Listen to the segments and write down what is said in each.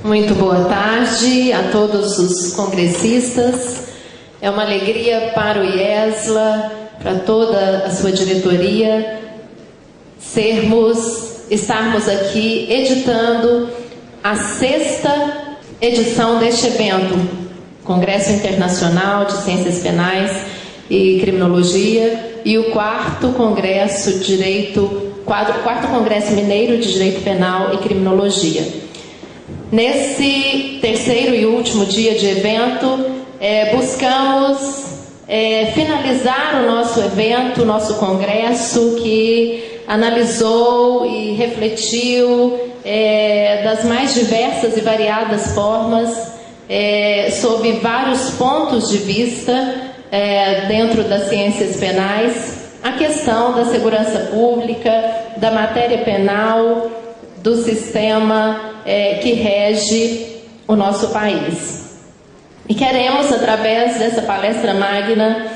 Muito boa tarde a todos os congressistas. É uma alegria para o IESLA, para toda a sua diretoria, estarmos aqui editando a 6ª edição deste evento, Congresso Internacional de Ciências Penais e Criminologia, e o 4º Congresso quarto Congresso Mineiro de Direito Penal e Criminologia. Nesse terceiro e último dia de evento, buscamos finalizar o nosso evento, o nosso congresso, que analisou e refletiu das mais diversas e variadas formas, sob vários pontos de vista dentro das ciências penais, a questão da segurança pública, da matéria penal, do sistema que rege o nosso país. E queremos, através dessa palestra magna,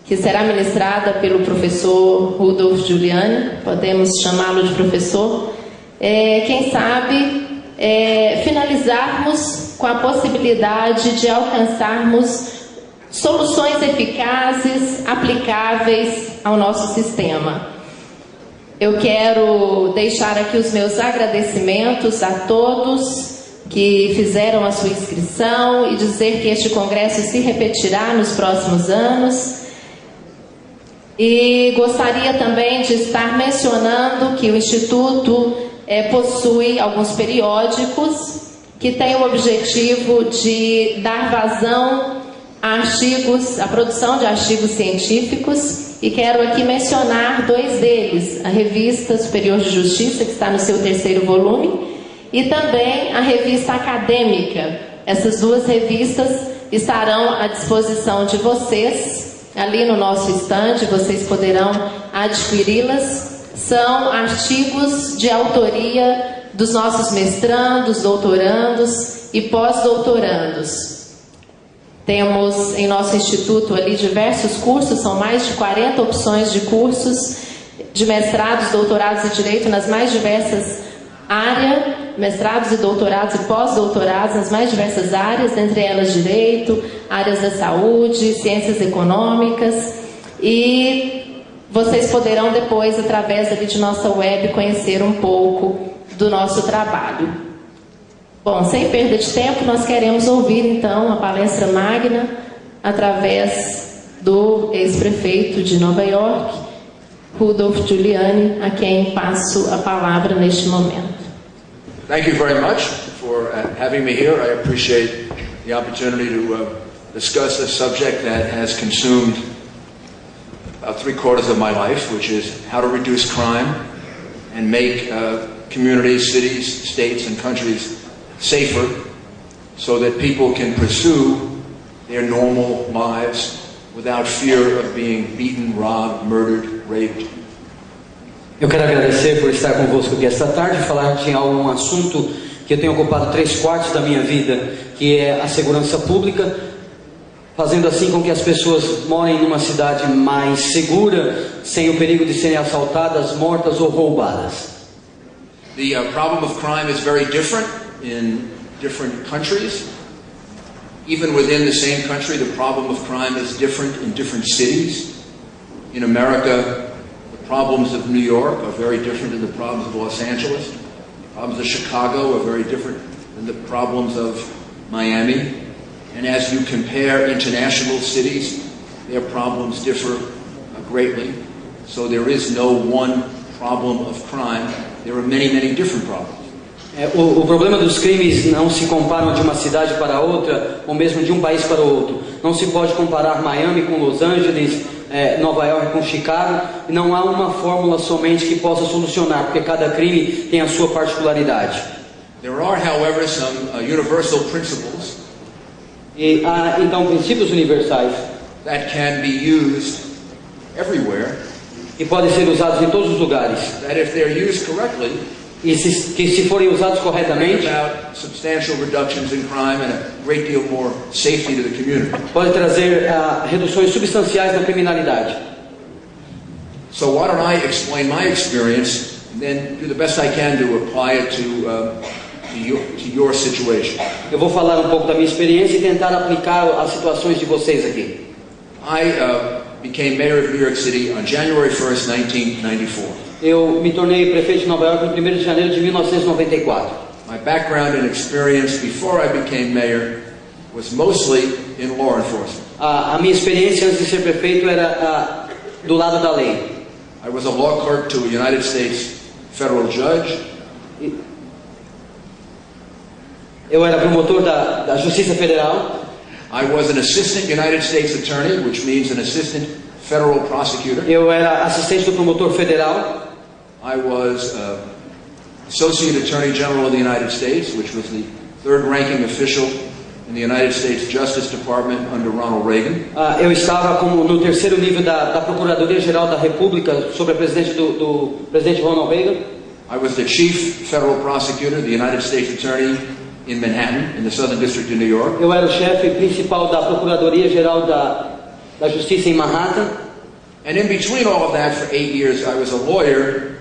que será ministrada pelo professor Rudolph Giuliani, podemos chamá-lo de professor, quem sabe finalizarmos com a possibilidade de alcançarmos soluções eficazes, aplicáveis ao nosso sistema. Eu quero deixar aqui os meus agradecimentos a todos que fizeram a sua inscrição e dizer que este congresso se repetirá nos próximos anos. E gostaria também de estar mencionando que o Instituto possui alguns periódicos que têm o objetivo de dar vazão a a produção de artigos científicos, e quero aqui mencionar 2 deles, a Revista Superior de Justiça, que está no seu 3º volume, e também a Revista Acadêmica. Essas 2 revistas estarão à disposição de vocês, ali no nosso estande, vocês poderão adquiri-las. São artigos de autoria dos nossos mestrandos, doutorandos e pós-doutorandos. Temos em nosso instituto ali diversos cursos, são mais de 40 opções de cursos de mestrados, doutorados e direito nas mais diversas áreas, mestrados e doutorados e pós-doutorados nas mais diversas áreas, dentre elas direito, áreas da saúde, ciências econômicas, e vocês poderão depois, através ali de nossa web, conhecer um pouco do nosso trabalho. Bom, sem perda de tempo, nós queremos ouvir então a palestra magna através do ex-prefeito de Nova York, Rudolph Giuliani, a quem passo a palavra neste momento. Thank you very much for having me here. I appreciate the opportunity to discuss a subject that has consumed about 3/4 of my life, which is how to reduce crime and make communities, cities, states, and countries safer so that people can pursue their normal lives without fear of being beaten, robbed, murdered, raped. Eu quero agradecer por estar convosco aqui esta tarde e falar de um assunto que eu tenho ocupado 3/4 da minha vida, que é a segurança pública, fazendo assim com que as pessoas morem numa cidade mais segura, sem o perigo de serem assaltadas, mortas ou roubadas. The problem of crime is very different in different countries. Even within the same country, the problem of crime is different in different cities. In America, the problems of New York are very different than the problems of Los Angeles. The problems of Chicago are very different than the problems of Miami. And as you compare international cities, their problems differ greatly. So there is no one problem of crime. There are many, many different problems. O problema dos crimes não se comparam de uma cidade para outra, ou mesmo de um país para outro. Não se pode comparar Miami com Los Angeles, Nova York com Chicago. Não há uma fórmula somente que possa solucionar, porque cada crime tem a sua particularidade. There are, however, some universal principles. E há então princípios universais that can be used everywhere. Que podem ser usados em todos os lugares. That if they're used correctly, e que se forem usados corretamente, pode trazer reduções substanciais na criminalidade. So why don't I explain my experience and then do the best I can to apply it to to your situation. Eu vou falar um pouco da minha experiência e tentar aplicar as situações de vocês aqui. I became mayor of New York City on January 1st, 1994. Eu me tornei prefeito de Nova York no 1º de janeiro de 1994. My background and experience before I became mayor was mostly in law enforcement. A minha experiência antes de ser prefeito era do lado da lei. I was a law clerk to a United States federal judge. Eu era promotor da Justiça Federal. I was an assistant United States attorney, which means an assistant federal prosecutor. Eu era assistente do promotor federal. I was associate attorney general of the United States, which was the third ranking official in the United States Justice Department under Ronald Reagan. Eu estava como no terceiro nível da Procuradoria-Geral da República sob a presidência do presidente Ronald Reagan. I was the chief federal prosecutor, the United States attorney in Manhattan, in the Southern District of New York. Eu era o chefe principal da Procuradoria-Geral da Justiça em Manhattan. And in between all of that, for 8 years, I was a lawyer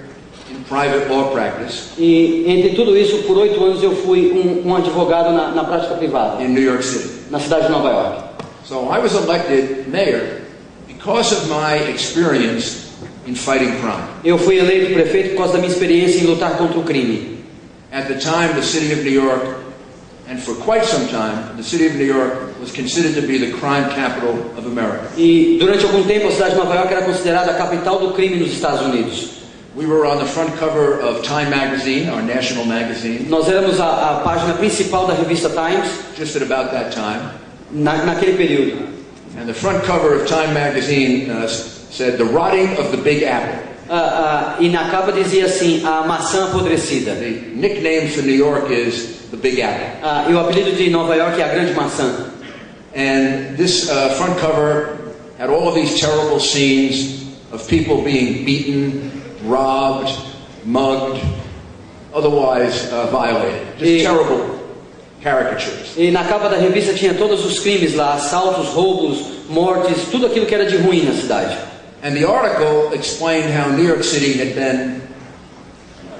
in private law practice. E entre tudo isso, por 8 anos, eu fui um advogado na prática privada. In New York City. Na cidade de Nova York. So I was elected mayor because of my experience in fighting crime. Eu fui eleito prefeito por causa da minha experiência em lutar contra o crime. At the time, the city of New York, and for quite some time, the city of New York was considered to be the crime capital of America. E durante algum tempo a cidade de Nova York era considerada a capital do crime nos Estados Unidos. We were on the front cover of Time magazine, our national magazine. Nós éramos a página principal da revista Times. Just at about that time. Naquele período. And the front cover of Time magazine said the rotting of the Big Apple. E na capa dizia assim, a maçã apodrecida. The nickname for New York is the Big Apple. E o apelido de Nova York é a grande maçã. And this front cover had all of these terrible scenes of people being beaten, robbed, mugged, otherwise violated. Just terrible caricatures. E na capa da revista tinha todos os crimes lá, assaltos, roubos, mortes, tudo aquilo que era de ruim na cidade. And the article explained how New York City had been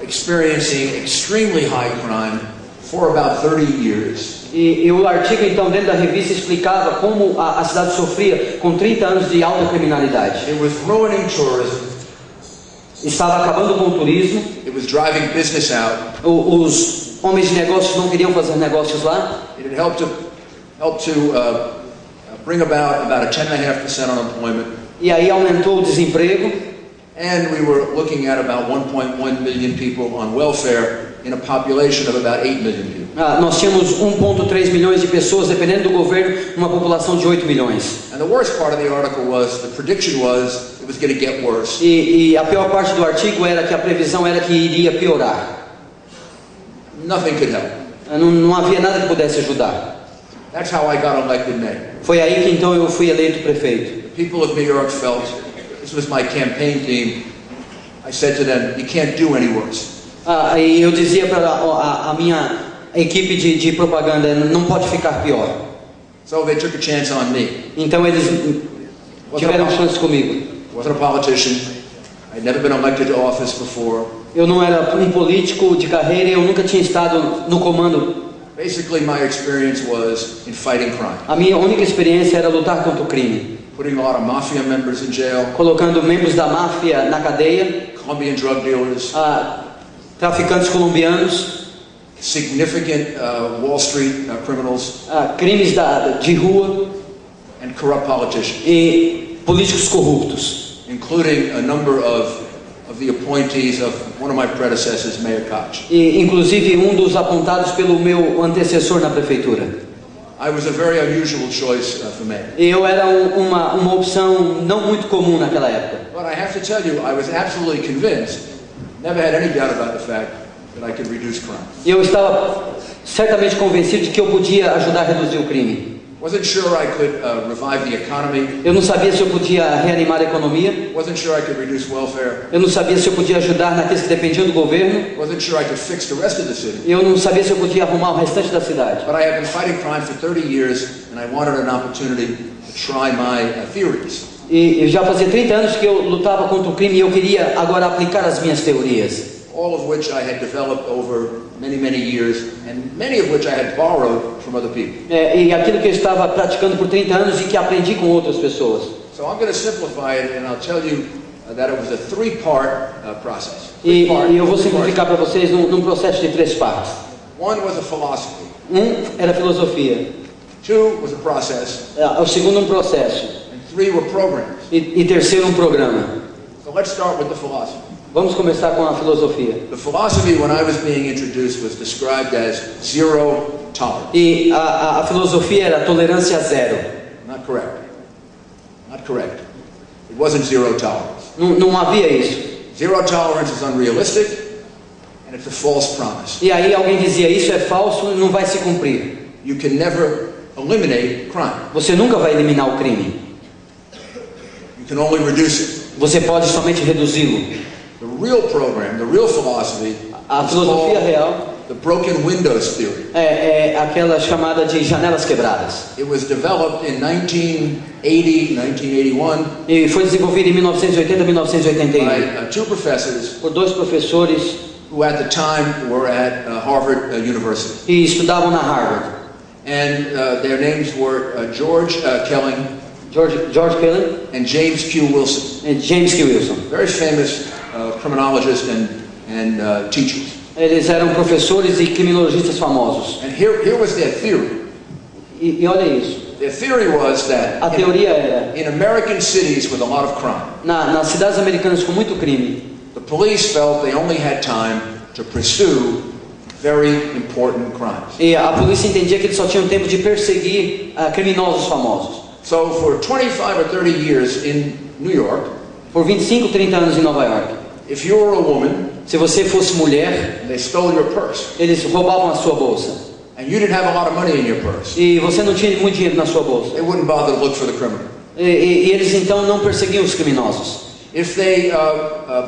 experiencing extremely high crime for about 30 years. E o artigo então dentro da revista explicava como a cidade sofria com 30 anos de alta criminalidade. It was ruining tourism. Estava acabando com o turismo. It was driving business out. Os homens de negócios não queriam fazer negócios lá. It had helped to bring about a 10.5% unemployment. E aí aumentou o desemprego. And we were looking at about 1.1 million people on welfare in a population of about 8 million people. Nós tínhamos 1,3 milhões de pessoas, dependendo do governo, uma população de 8 milhões. And the worst part of the article was the prediction was it was going to get worse. E a pior parte do artigo era que a previsão era que iria piorar. Nothing could help. Não havia nada que pudesse ajudar. That's how I got elected mayor. Foi aí que então eu fui eleito prefeito. The people of New York felt this was my campaign team. I said to them, you can't do any worse. E eu dizia para a minha equipe de propaganda, não pode ficar pior. So they took a chance on me. Então eles tiveram chance comigo. Wasn't a politician. I'd never been elected to office before. Eu não era um político de carreira, eu nunca tinha estado no comando. Basically, my experience was in fighting crime. A minha única experiência era lutar contra o crime. Putting a lot of mafia members in jail. Colocando membros da máfia na cadeia. Colombian drug dealers. Traficantes colombianos. Significant Wall Street criminals. Crimes de rua. And corrupt politicians. E políticos corruptos. Including a number of the appointees of one of my predecessors, Mayor Koch. E inclusive dos apontados pelo meu antecessor na prefeitura. I was a very unusual choice for mayor. Eu era uma opção não muito comum naquela época. But I have to tell you, I was absolutely convinced, never had any doubt about the fact that I could reduce crime. Eu estava certamente convencido de que eu podia ajudar a reduzir o crime. Wasn't sure I could revive the economy. Eu não sabia se eu podia reanimar a economia. Wasn't sure I could reduce welfare. Eu não sabia se eu podia ajudar naqueles que dependiam do governo. Wasn't sure I could fix the rest of the city. Eu não sabia se eu podia arrumar o restante da cidade. But I have been fighting crime for 30 years and I wanted an opportunity to try my theories. E já fazia 30 anos que eu lutava contra o crime e eu queria agora aplicar as minhas teorias. all of which I had developed over many, many years, and many of which I had borrowed from other people. E aquilo que eu estava praticando por 30 anos e que aprendi com outras pessoas. So I'm going to simplify it, and I'll tell you that it was a three-part process. E eu vou simplificar para vocês num processo de 3 partes. One was a philosophy. Era filosofia. 2 was a process. O segundo processo. And 3 were programs. E terceiro programa. So let's start with the philosophy. Vamos começar com a filosofia. The philosophy, when I was being introduced, was described as zero tolerance. E a filosofia era tolerância zero. Not correct. Not correct. It wasn't zero tolerance. Não havia isso. Zero tolerance is unrealistic, and it's a false promise. E aí alguém dizia, isso é falso e não vai se cumprir. You can never eliminate crime. Você nunca vai eliminar o crime. You can only reduce it. Você pode somente reduzi-lo. The real program, the real philosophy, A filosofia real the broken windows theory. é aquela chamada de janelas quebradas. It was developed in 1980, 1981 E foi desenvolvida em 1980 e 1981 by 2 professors por 2 professores who at the time were at Harvard University. que estudavam na Harvard. And their names were George Kelling George Kelly and James Q. Wilson. e James Q. Wilson. Very famous criminologists and teachers. Eles eram professores e criminologistas famosos. And here was their theory. E olha isso. Their theory was that A teoria era, in American cities with a lot of crime, nas cidades americanas com muito crime, the police felt they only had time to pursue very important crimes. e a polícia entendia que eles só tinham tempo de perseguir criminosos famosos. So for 25 or 30 years in New York, Por 25, 30 anos em Nova York, if you were a woman se você fosse mulher, and they stole your purse, eles roubavam a sua bolsa. and you didn't have a lot of money in your purse, E você não tinha muito dinheiro na sua bolsa. they wouldn't bother to look for the criminal. E eles então não perseguiam os criminosos. If they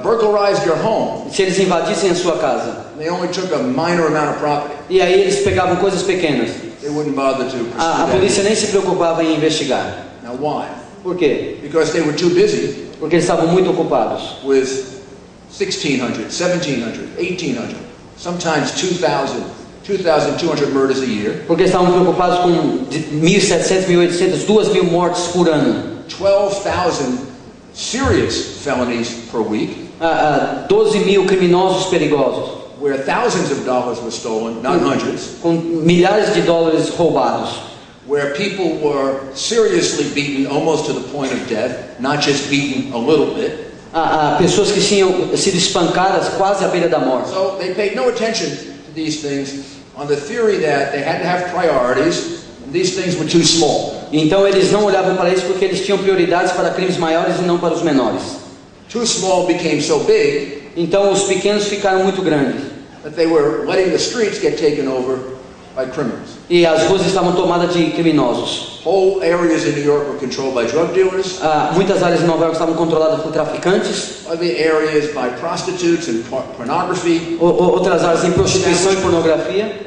burglarized your home, Se eles invadissem a sua casa, they only took a minor amount of property, e aí eles pegavam coisas pequenas, they wouldn't bother to pursue a that. polícia nem se preocupava em investigar. Now why? Por quê? Because they were too busy Porque eles estavam muito ocupados with 1,600, 1,700, 1,800, sometimes 2,200 murders a year, Porque eles estavam preocupados com 1.700, 1.800, 2.000 mortes por ano, 12,000 serious felonies per week, 12.000 criminosos perigosos, where thousands of dollars were stolen, not hundreds, com milhares de dólares roubados, where people were seriously beaten almost to the point of death, not just beaten a little bit. Pessoas que tinham sido espancadas quase à beira da morte. So they paid no attention to these things on the theory that they had to have priorities, and these things were too small. Então eles não olhavam para isso porque eles tinham prioridades para crimes maiores e não para os menores. Too small became so big Então os pequenos ficaram muito grandes that they were letting the streets get taken over by criminals. e as ruas estavam tomadas de criminosos. Whole areas in New York were controlled by drug dealers. Muitas áreas de Nova York estavam controladas por traficantes, Other areas by prostitutes and pornography. outras áreas em prostituição e pornografia.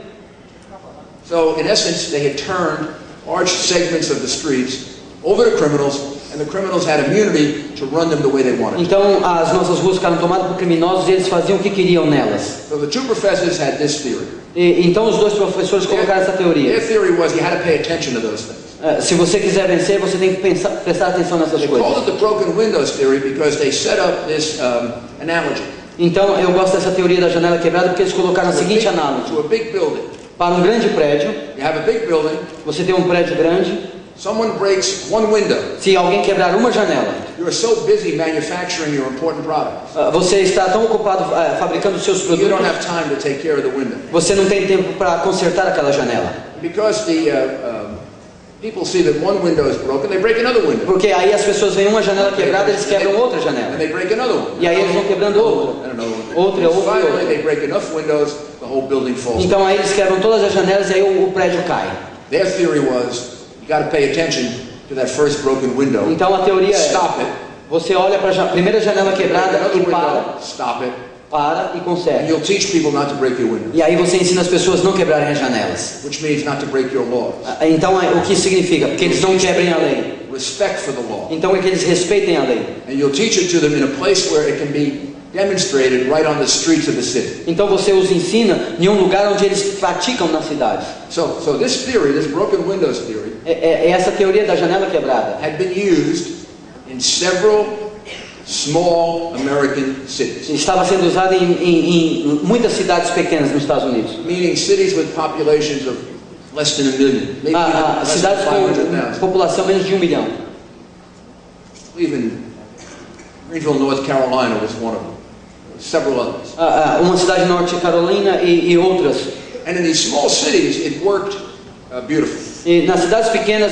So in essence, they had turned large segments of the streets over to criminals, and the criminals had immunity to run them the way they wanted. Então as nossas ruas ficaram tomadas por criminosos e eles faziam o que queriam nelas. So the 2 professors had this theory. Então os 2 professores colocaram essa Their teoria. theory was you had to pay attention to those things. Se você quiser vencer, você tem que prestar atenção nessas They called coisas. it the broken windows theory because they set up this analogy. Então eu gosto dessa teoria da janela quebrada porque eles colocaram a seguinte análise. To a big building. Para um grande prédio, You have a big building. você tem um prédio grande, Someone breaks one window. se alguém quebrar uma janela, You're so busy manufacturing your important products. você está tão ocupado fabricando os seus You don't produtos, have time to take care of the window. você não tem tempo para consertar aquela janela. Because the people see that one window is broken, they break another window. Porque aí as pessoas veem uma janela quebrada, eles quebram outra janela. And they break another one. E aí eles vão quebrando outra. Outra, And outra, finally, outra. they break enough windows, the whole building falls. Então aí eles quebram todas as janelas e aí o prédio cai. Their theory was, you got to pay attention to that first broken window. Então a teoria é, Stop it. você olha para a primeira janela Break quebrada another e window. Stop it. para e And conserta. you'll teach people not to break your windows, E aí você ensina as pessoas a não quebrarem as janelas. which means not to break your laws. Então o que significa? Porque eles não quebrem a lei. Respect for the law. Então é que eles respeitem a lei. And you'll teach it to them in a place where it can be demonstrated right on the streets of the city. Então você os ensina em um lugar onde eles praticam nas cidades. So this theory, this broken windows theory, Essa teoria da janela quebrada had been used in several small American cities. estava sendo usada em muitas cidades pequenas nos Estados Unidos. Meaning cities with populations of less than 1 million, maybe even less Cidades than com 500,000. população menos de 1 milhão. Even Greenville, North Carolina was one of them. Several others. Uma cidade de Norte Carolina e outras. And in these small cities, it worked beautifully. E nas cidades pequenas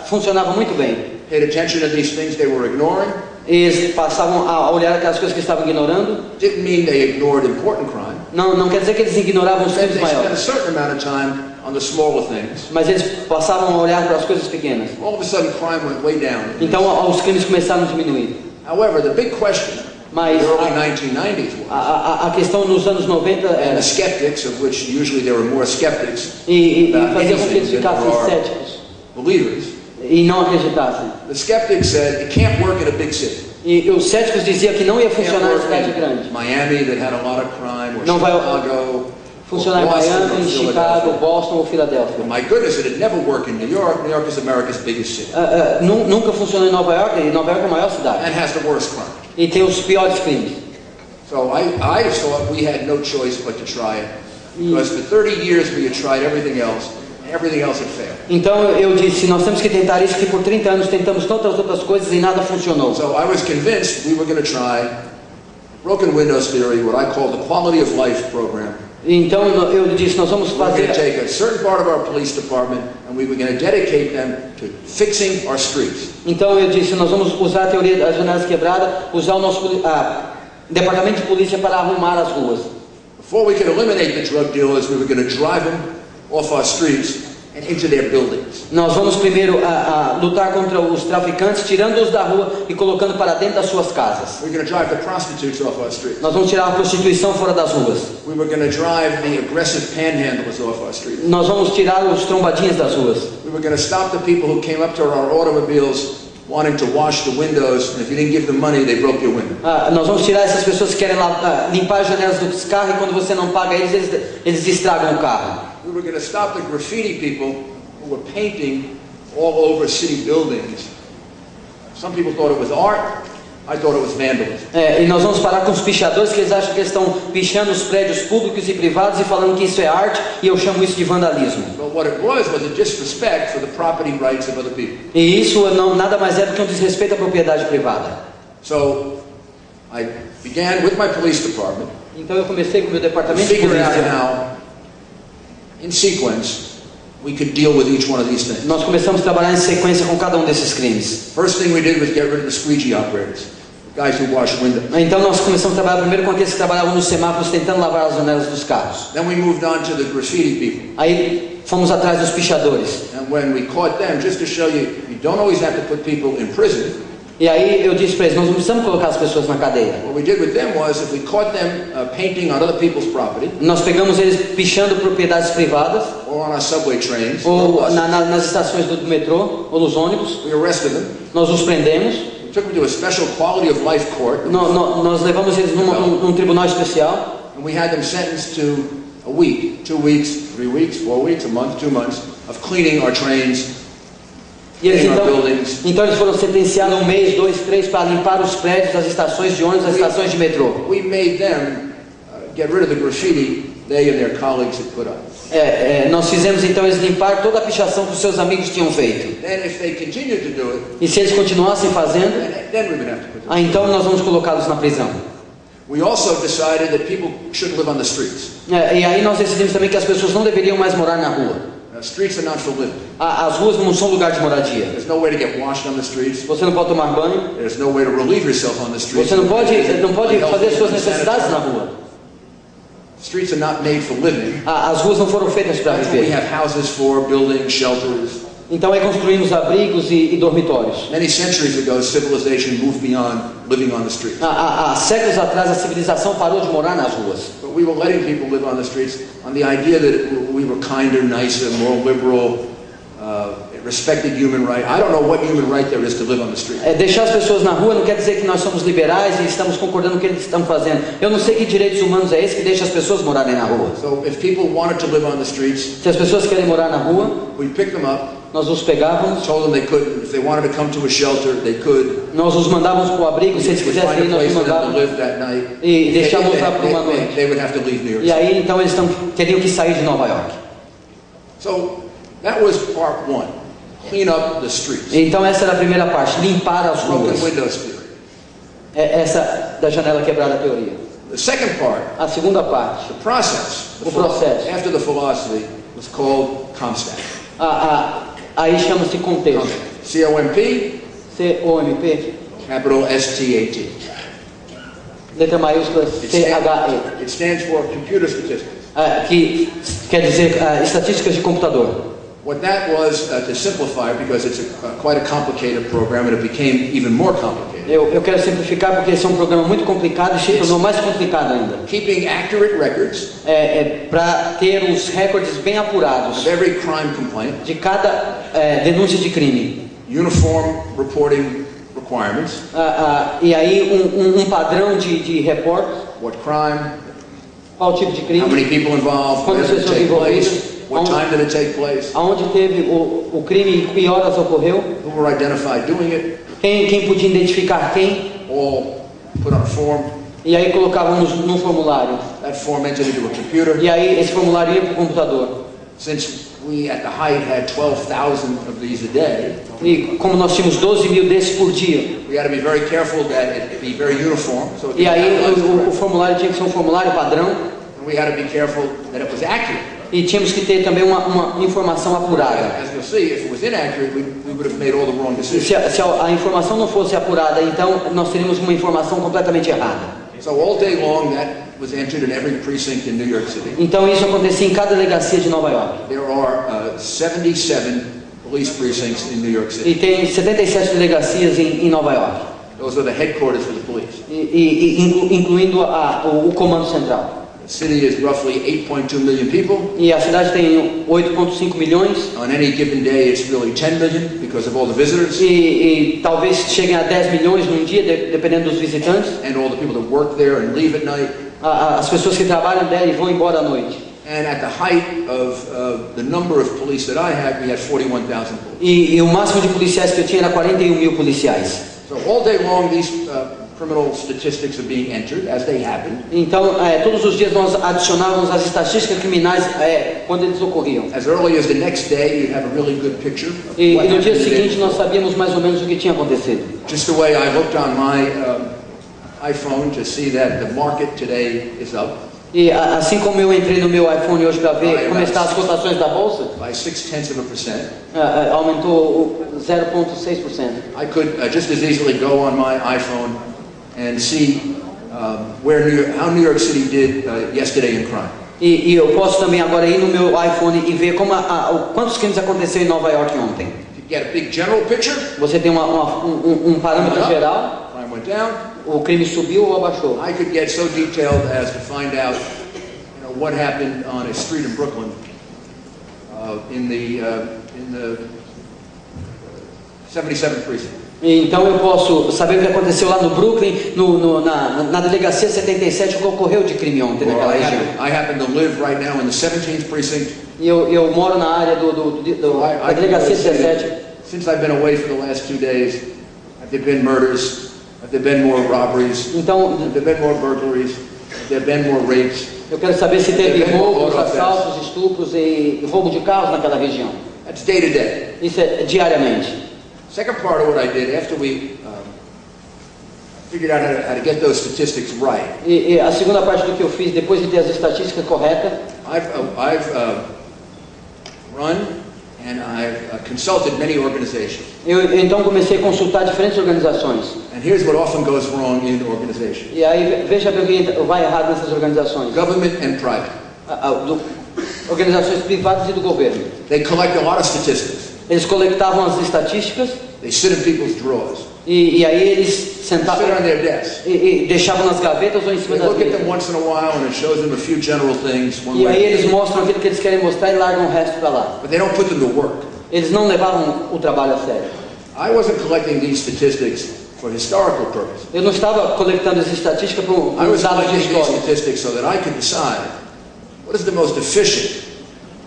funcionava muito bem. Paid attention to these things they were ignoring. Eles passavam a olhar aquelas coisas que estavam ignorando. Didn't mean they ignored important crime. Não quer dizer que eles ignoravam os They crimes spent a maiores, certain amount of time on the smaller things. mas eles passavam a olhar para as coisas pequenas. All of a sudden, crime went way down. Então os crimes começaram a diminuir. However, the big question in Mas the early 1990s was, a questão nos anos 90 and era, the skeptics, of which usually there were more skeptics e about fazia com que eles anything than ficassem there are céticos believers. e não acreditassem. The skeptics said it can't work in a big city. E os céticos diziam que não ia It can't funcionar em work cidade in grande. Miami that had a lot of crime, or Não vai Chicago, funcionar em or Boston, Miami, or em Chicago, Philadelphia. Boston ou Filadélfia. My goodness, it had never worked in New York. New York is America's biggest city Nunca funcionou em Nova York, e Nova York é a maior cidade. and has the worst crime. E tem os piores crimes. So I thought we had no choice but to try it, because for 30 years we had tried everything else, and everything else had failed. Então eu disse, nós temos que tentar isso, que por 30 anos tentamos tantas outras coisas e nada funcionou. So I was convinced we were going to try broken windows theory, what I call the quality of life program. Então eu disse, nós vamos We were going to fazer... take a certain part of our police department and we were going to dedicate them to fixing our streets. Então eu disse, nós vamos usar a teoria das janelas quebradas, usar o nosso departamento de polícia para arrumar as ruas. Before we could eliminate the drug dealers, we were going to drive them off our streets and into their buildings. Nós vamos primeiro lutar contra os traficantes, tirando-os da rua e colocando para dentro das suas casas. We were going to drive the prostitutes off our streets. Nós vamos tirar a prostituição fora das ruas. We were going to drive the aggressive panhandlers off our streets. Nós vamos tirar os trombadinhas das ruas. We were going to stop the people who came up to our automobiles wanting to wash the windows, and if you didn't give them money, they broke your window. Nós vamos tirar essas pessoas que querem limpar as janelas dos carros e quando você não paga eles estragam o carro. We were going to stop the graffiti people who were painting all over city buildings. Some people thought it was art. I thought it was vandalism. E nós vamos parar com os pichadores, que eles acham que eles estão pichando os prédios públicos e privados e falando que isso é arte, e eu chamo isso de vandalismo. But what it was a disrespect for the property rights of other people. E isso nada mais é do que um desrespeito à propriedade privada. So I began with my police department Então eu comecei com o meu to departamento de figure out polícia. how, in sequence, we could deal with each one of these things. Nós começamos a trabalhar em sequência com cada um desses crimes. First thing we did was get rid of the squeegee operators, the guys who wash windows. Então nós começamos a trabalhar primeiro com aqueles que trabalhavam nos semáforos tentando lavar as janelas dos carros. Then we moved on to the graffiti people. Aí fomos atrás dos pichadores. And when we caught them, just to show you, you don't always have to put people in prison. E aí eu disse para eles, nós não precisamos colocar as pessoas na cadeia. What we did with them was, if we caught them painting on other people's property, Nós pegamos eles pichando propriedades privadas, or on our subway trains, ou or buses, nas estações do metrô, ou nos ônibus, we arrested them. nós os prendemos, We took them to a special quality of life court, nós levamos eles num tribunal especial, and we had them sentenced to a week, 2 weeks, 3 weeks, 4 weeks, a month, 2 months of cleaning our trains, e eles cleaning our buildings. então eles foram sentenciados 1 mês, 2, 3 para limpar os prédios, as estações de ônibus, as estações de metrô. We made them get rid of the graffiti they and their colleagues had put up. Nós fizemos então eles limpar toda a pichação que os seus amigos tinham feito. Then if they continued to do it, E se eles continuassem fazendo, then we would have to put them. então nós vamos colocá-los na prisão. We also decided that people should live on the streets. E aí nós decidimos também que as pessoas não deveriam mais morar na rua. Streets are not for living. As ruas não são lugar de moradia. There's no way to get washed on the streets. Você não pode tomar banho, There's no way to relieve yourself on the streets. você não pode fazer Unhealthy, suas necessidades na unsanitary. rua. Streets are not made for living. As ruas não foram feitas para That's what we viver. have houses for, buildings, shelters. Então aí construímos abrigos e dormitórios. Many centuries ago, civilization moved beyond living on the streets. Há séculos atrás a civilização parou de morar nas ruas. But we were letting people live on the streets on the idea that we were kinder, nicer, more liberal, respected human right. I don't know what human right there is to live on the street. Deixar as pessoas na rua não quer dizer que nós somos liberais e estamos concordando com o que eles estão fazendo. Eu não sei que direitos humanos é esse que deixa as pessoas morarem na rua. So if people wanted to live on the streets, se as pessoas querem morar na rua, we pick them up. Nós os pegávamos. Told them they could, if they wanted to come to a shelter, they could. Nós os mandávamos para o abrigo, se eles quisessem ir, nós os mandávamos. E deixávamos lá por uma noite. They would have to leave New York. E aí então eles teriam que sair de Nova York. So that was part one. Clean up the streets. Então essa era a primeira parte, limpar as ruas. Broken windows theory. Essa da janela quebrada teoria. The second part. A segunda parte. The process. O processo. After the philosophy was called COMSTAT. Aí chama-se contexto. COMP. COMP. Capital STAT. Letra maiúscula CHE. It stands for Computer Statistics. Que quer dizer estatísticas de computador. What that was, to simplify, because it's quite a complicated program, and it became even more complicated. Eu quero simplificar porque esse é um programa muito complicado e se tornou mais complicado ainda. Keeping accurate records. Para ter os recordes bem apurados. Of every crime complaint. De cada denúncia de crime. Uniform reporting requirements. E aí um padrão de report. What crime? Qual tipo de crime? How many people involved? Quantas pessoas envolvidas? What time did it take place? Aonde teve o crime e que horas ocorreu? Who were identified doing it? Quem podia identificar quem? All put on a form. E aí colocávamos num formulário. That form entered into a computer. E aí esse formulário ia para o computador. Since we at the height had 12,000 of these a day. E como nós tínhamos 12 mil desses por dia. We had to be very careful that it be very uniform. So e aí o formulário tinha que ser um formulário padrão. And we had to be careful that it was accurate. E tínhamos que ter também uma informação apurada. As you'll see, if it was inaccurate, we would have made all the wrong decisions. Se a informação não fosse apurada, então nós teríamos uma informação completamente errada. So all day long that was entered in every precinct in New York City. Então isso acontecia em cada delegacia de Nova York. There are 77 police precincts in New York City. E tem 77 delegacias em Nova York. Those are the headquarters for the police. Incluindo o comando central. The city is roughly 8.2 million people. E a cidade tem 8,5 milhões. On any given day, it's really 10 million because of all the visitors. E talvez cheguem a 10 milhões num dia, dependendo dos visitantes. And all the people that work there and leave at night. As pessoas que trabalham dela e vão embora à noite. And at the height of the number of police that I had, we had 41,000 police. E o máximo de policiais que eu tinha era 41 mil policiais. So all day long, these criminal statistics are being entered as they happen. Então, todos os dias nós adicionávamos as estatísticas criminais quando eles ocorriam. As early as the next day, you have a really good picture. E no dia seguinte nós sabíamos mais ou menos o que tinha acontecido. Just the way I looked on my iPhone to see that the market today is up. E assim como eu entrei no meu iPhone hoje para ver como estão as cotações da bolsa, by 0.6%, aumentou 0,6%. I could just as easily go on my iPhone and see how New York City did yesterday in crime. E eu posso também agora ir no meu iPhone e ver quantos crimes aconteceram em Nova York ontem. You get a big general picture. Você tem um parâmetro geral. Crime went down. O crime subiu ou abaixou? I could get so detailed as to find out, what happened on a street in Brooklyn in the 77th precinct. Então eu posso saber o que aconteceu lá no Brooklyn, na delegacia 77, o que ocorreu de crime ontem naquela região. I happen to live right now in the 17th precinct. E eu moro na área da delegacia 17. Since I've been away for the last 2 days, have there been murders? Have there been more robberies? Então, have there been more burglaries? Have there been more rapes? Eu quero saber se teve roubos, assaltos, estupros e roubo de carros naquela região. That's day to day. Isso é diariamente. Second part of what I did after we figured out how to get those statistics right. E a segunda parte do que eu fiz depois de ter as estatísticas corretas. I've run and I've consulted many organizations. Eu então comecei a consultar diferentes organizações. And here's what often goes wrong in organizations. E aí veja bem o que vai errado nessas organizações. Government and private. Organizações privadas e do governo. They collect a lot of statistics. Eles coletavam as estatísticas. They sit in people's drawers. E aí eles sentavam e deixavam nas gavetas ou em cima das mesas. E aí eles mostram aquilo que eles querem mostrar e largam o resto para lá. But they don't put them to work. Eles não levavam o trabalho a sério. I wasn't collecting these statistics for historical purposes. Eu não estava coletando essa estatística para I was dados collecting these históricos. statistics so that I could decide what is the most efficient,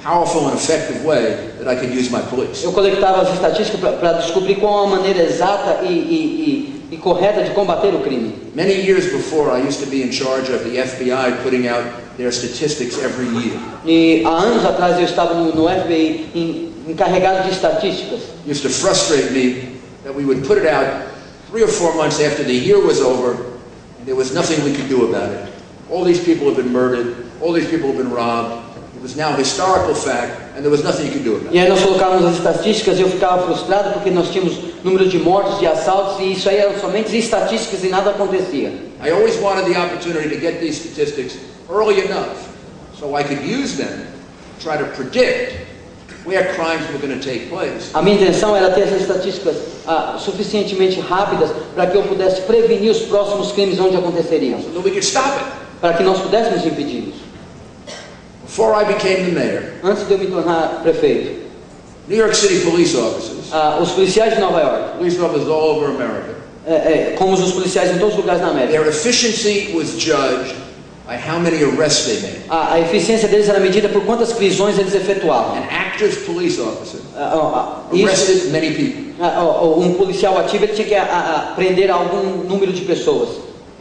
powerful and effective way that I can use my police. Eu coletava as estatísticas para descobrir qual a maneira exata e correta de combater o crime. Many years before, I used to be in charge of the FBI putting out their statistics every year. E há anos atrás eu estava no FBI encarregado de estatísticas. It used to frustrate me that we would put it out 3 or 4 months after the year was over, and there was nothing we could do about it. All these people have been murdered, all these people have been robbed. It was now historical fact, and there was nothing you could do about it. E aí nós colocávamos as estatísticas e eu ficava frustrado porque nós tínhamos número de mortes, de assaltos, e isso aí eram somente estatísticas e nada acontecia. I always wanted the opportunity to get these statistics early enough so I could use them to try to predict where crimes were going to take place. A minha intenção era ter essas estatísticas suficientemente rápidas para que eu pudesse prevenir os próximos crimes onde aconteceriam, So that we could stop it. para que nós pudéssemos impedi-los. Before I became the mayor, Antes de eu me tornar prefeito, New York City police officers, os policiais de Nova York, police officers all over America, como os policiais em todos os lugares da América, their efficiency was judged by how many arrests they made. a eficiência deles era medida por quantas prisões eles efetuavam. An active police officer Isso, arrested many people. um policial ativo ele tinha que prender algum número de pessoas.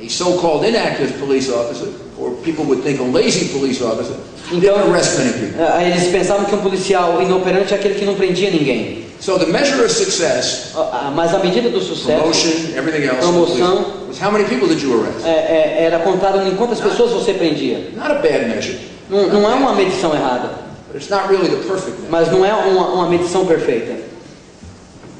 A so-called inactive police officer, or people would think a lazy police officer, didn't arrest many people. Eles pensavam que um policial inoperante é aquele que não prendia ninguém. So the measure of success, Mas a medida do sucesso, promotion, everything else, promoção, was how many people did you arrest? era contado em quantas pessoas você prendia. Not a bad measure, Não é uma medição errada, but it's not really the perfect measure. mas não é uma medição perfeita.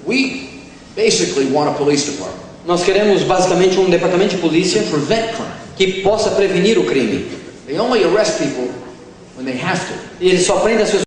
We basically want a police department Nós queremos basicamente um departamento de polícia to prevent crime. que possa prevenir o crime. They only arrest people when they have to. E ele só prende as pessoas